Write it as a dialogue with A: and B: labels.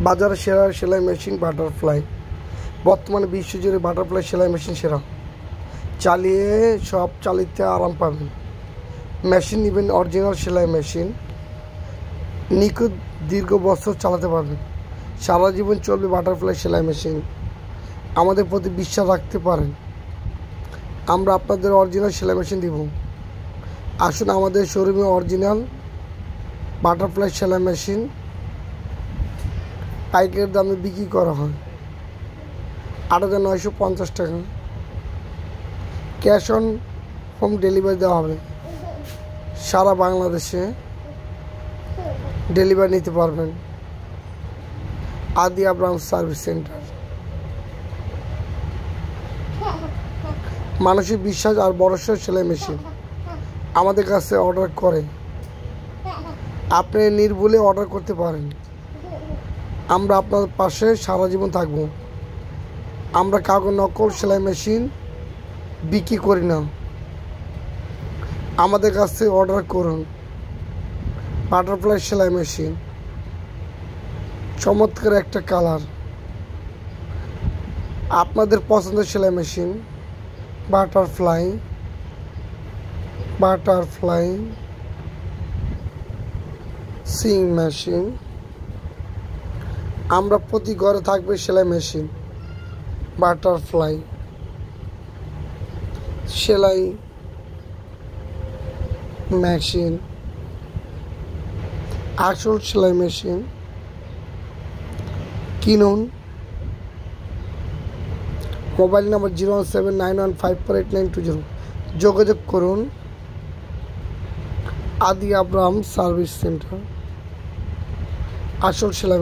A: বাজারে সেরা সেলাই মেশিন বাটারফ্লাই। বর্তমানে বিশ্বজুড়ে বাটারফ্লাই সেলাই মেশিন সেরা। চালিয়ে সব চালিতে আরাম পাবেন। মেশিন নেবেন অরিজিনাল সেলাই মেশিন, নিখুঁত দীর্ঘ বছর চালাতে পারবেন। সারা জীবন চলবে বাটারফ্লাই সেলাই মেশিন। আমাদের প্রতি বিশ্বাস রাখতে পারেন। আমরা আপনাদের অরিজিনাল সেলাই মেশিন দিব। আসুন আমাদের শোরুমে অরিজিনাল বাটারফ্লাই সেলাই মেশিন পাইকারি দামে বিক্রি করা হয় ৮,৯৫০ টাকা। ক্যাশ অন হোম ডেলিভারি দেওয়া হবে। সারা বাংলাদেশে ডেলিভারি নিতে পারবেন। আদি আব্রাহাম সার্ভিস সেন্টার। মানুষের বিশ্বাস আর ভরসার সেলাই মেশিন আমাদের কাছে অর্ডার করে আপনি নির্ভুলে অর্ডার করতে পারেন। আমরা আপনার পাশে সারা জীবন থাকব। আমরা কাউকে নকল সেলাই মেশিন বিক্রি করি না। আমাদের কাছে অর্ডার করুন। বাটারফ্লাই সেলাই মেশিন, চমৎকার একটা কালার। আপনাদের পছন্দের সেলাই মেশিন বাটারফ্লাই সিং মেশিন। আমরা প্রতি ঘরে থাকবে সেলাই মেশিন বাটারফ্লাই সেলাই মেশিন, আসল সেলাই মেশিন কিনুন। Mobile number 01791548920। যোগাযোগ করুন। আদি আব্রাহাম সার্ভিস সেন্টার, আসল সেলাই।